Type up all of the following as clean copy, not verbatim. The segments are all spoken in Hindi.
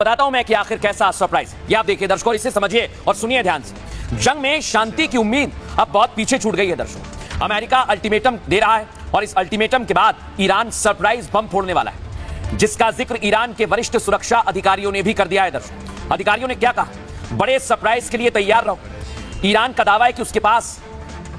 बताता हूं मैं कि आखिर कैसा सरप्राइज। ये आप देखिए दर्शकों, इसे समझिए और सुनिए ध्यान से। जंग में शांति की उम्मीद अब बहुत पीछे छूट गई है दर्शकों। अमेरिका अल्टीमेटम दे रहा है और इस अल्टीमेटम के बाद ईरान सरप्राइज बम फोड़ने वाला है, जिसका जिक्र ईरान के वरिष्ठ सुरक्षा अधिकारियों ने भी कर दिया है दर्शकों। अधिकारियों ने क्या कहा? बड़े सरप्राइज के लिए तैयार रहो। ईरान का दावा है कि उसके पास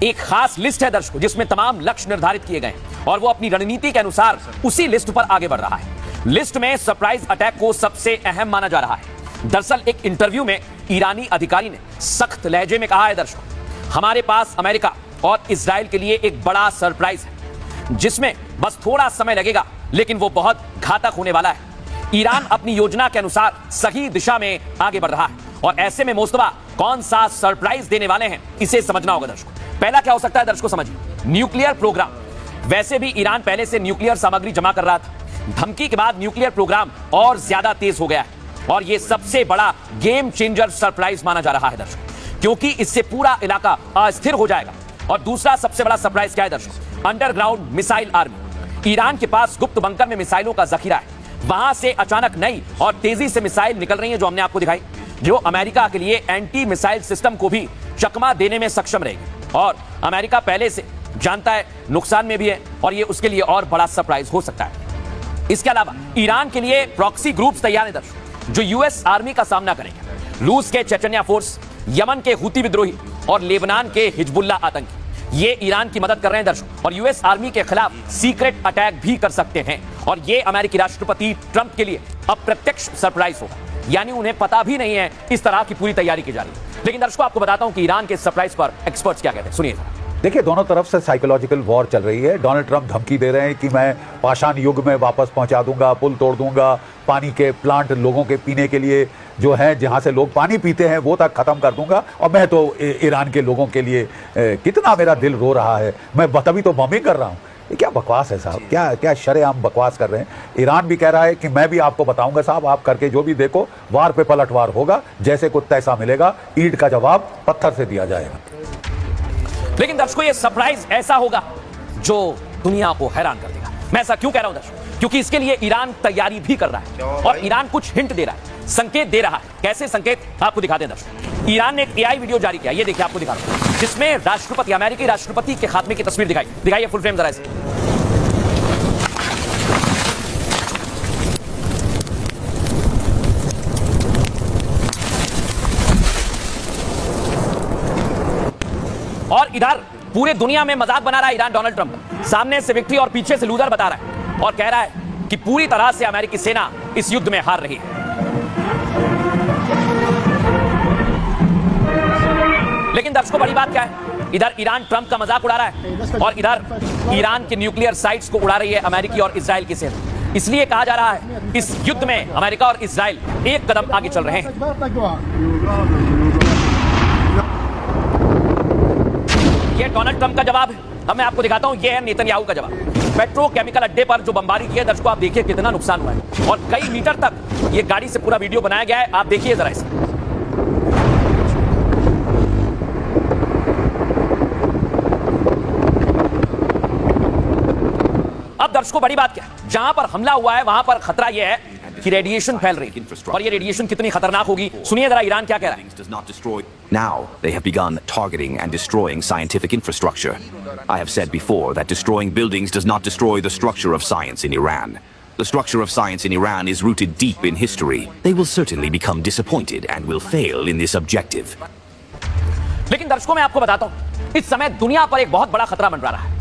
एक खास लिस्ट है दर्शकों, जिसमें तमाम लक्ष्य निर्धारित किए गए और वो अपनी रणनीति के अनुसार उसी लिस्ट पर आगे बढ़ रहा है। लिस्ट में सरप्राइज अटैक को सबसे अहम माना जा रहा है। दरअसल एक इंटरव्यू में ईरानी अधिकारी ने सख्त लहजे में कहा है दर्शकों, हमारे पास अमेरिका और इजराइल के लिए एक बड़ा सरप्राइज है, जिसमें बस थोड़ा समय लगेगा लेकिन वो बहुत घातक होने वाला है। ईरान अपनी योजना के अनुसार सही दिशा में आगे बढ़ रहा है और ऐसे में मोस्तफा कौन सा सरप्राइज देने वाले हैं, इसे समझना होगा दर्शकों। पहला क्या हो सकता है दर्शकों, समझिए। Nuclear programme. वैसे भी ईरान पहले से न्यूक्लियर सामग्री जमा कर रहा था। धमकी के बाद न्यूक्लियर प्रोग्राम और ज्यादा तेज हो गया है और यह सबसे बड़ा गेम चेंजर सरप्राइज माना जा रहा है दर्शकों, क्योंकि इससे पूरा इलाका अस्थिर हो जाएगा। और दूसरा सबसे बड़ा सरप्राइज क्या है दर्शकों? Underground missile army. ईरान के पास गुप्त बंकर में मिसाइलों का जखीरा है। वहां से अचानक नई और तेजी से मिसाइल निकल रही है, जो हमने आपको दिखाई, जो अमेरिका के लिए एंटी मिसाइल सिस्टम को भी चकमा देने में सक्षम रहेगी। और अमेरिका पहले से जानता है नुकसान में भी है और ये उसके लिए और बड़ा सरप्राइज हो सकता है। इसके अलावा ईरान के लिए प्रॉक्सी ग्रुप्स तैयार हैं दर्शकों, जो यूएस आर्मी का सामना करेंगे। रूस के चेचन्या फोर्स, यमन के हुती विद्रोही और लेबनान के हिजबुल्ला आतंकी, ये ईरान की मदद कर रहे हैं दर्शकों और यूएस आर्मी के खिलाफ सीक्रेट अटैक भी कर सकते हैं। और ये अमेरिकी राष्ट्रपति ट्रंप के लिए अप्रत्यक्ष सरप्राइज होगा, यानी उन्हें पता भी नहीं है इस तरह की पूरी तैयारी की जा रही है। लेकिन दर्शकों, आपको बताता हूं कि ईरान के सरप्राइज पर एक्सपर्ट्स क्या कहते हैं, सुनिए। देखिए, दोनों तरफ से साइकोलॉजिकल वॉर चल रही है। डोनाल्ड ट्रंप धमकी दे रहे हैं कि मैं पाषाण युग में वापस पहुंचा दूंगा, पुल तोड़ दूंगा, पानी के प्लांट लोगों के पीने के लिए जो है, जहां से लोग पानी पीते हैं, वो तक खत्म कर दूंगा। और मैं तो ईरान के लोगों के लिए कितना मेरा दिल रो रहा है, मैं तभी तो बॉम्बिंग कर रहा हूं। ये क्या बकवास है साहब, क्या शरेआम बकवास कर रहे हैं। ईरान भी कह रहा है कि मैं भी आपको बताऊंगा साहब, आप करके जो भी देखो, वार पे पलटवार होगा, जैसे कुछ तैसा मिलेगा, ईंट का जवाब पत्थर से दिया जाएगा। लेकिन दर्शकों, ये सरप्राइज ऐसा होगा जो दुनिया को हैरान कर देगा। मैं ऐसा क्यों कह रहा हूं दर्शकों? क्योंकि इसके लिए ईरान तैयारी भी कर रहा है और ईरान कुछ हिंट दे रहा है, संकेत दे रहा है। कैसे संकेत, आपको दिखाते हैं दर्शकों। ईरान ने एक एआई वीडियो जारी किया, ये देखिए, आपको दिखा रहा हूं, जिसमें राष्ट्रपति, अमेरिकी राष्ट्रपति के खात्मे की तस्वीर दिखाइए फुल फ्रेम जरा इसे। और इधर पूरे दुनिया में मजाक बना रहा है ईरान डोनाल्ड ट्रंप। सामने से विक्ट्री और पीछे से लूजर बता रहा है और कह रहा है कि पूरी तरह से अमेरिकी सेना इस युद्ध में हार रही है। लेकिन दर्शकों, बड़ी बात क्या है? इधर ईरान ट्रंप का मजाक उड़ा रहा है और इधर ईरान के न्यूक्लियर साइट्स को उड़ा रही है अमेरिकी और इजराइल की सेना। इसलिए कहा जा रहा है इस युद्ध में अमेरिका और इजराइल एक कदम आगे चल रहे हैं। ये डोनाल्ड ट्रंप का जवाब है। अब मैं आपको दिखाता हूं, ये है नेतन्याहू का जवाब। पेट्रोकेमिकल अड्डे पर जो बमबारी की है दर्शकों, आप देखिए कितना नुकसान हुआ है और कई मीटर तक ये गाड़ी से पूरा वीडियो बनाया गया है। आप देखिए जरा इसे। अब दर्शकों, बड़ी बात क्या है? जहां पर हमला हुआ है वहां पर खतरा यह है कि रेडिएशन फैल रही है और ये रेडिएशन कितनी खतरनाक होगी, सुनिए जरा ईरान क्या कह रहा है। Now they have begun targeting and destroying scientific infrastructure. I have said before that destroying buildings does not destroy the structure of science in Iran. The structure of science in Iran is rooted deep in history. They will certainly become disappointed and will fail in this objective. लेकिन दर्शकों, मैं आपको बताता हूं, इस समय दुनिया पर एक बहुत बड़ा खतरा मंडरा रहा है।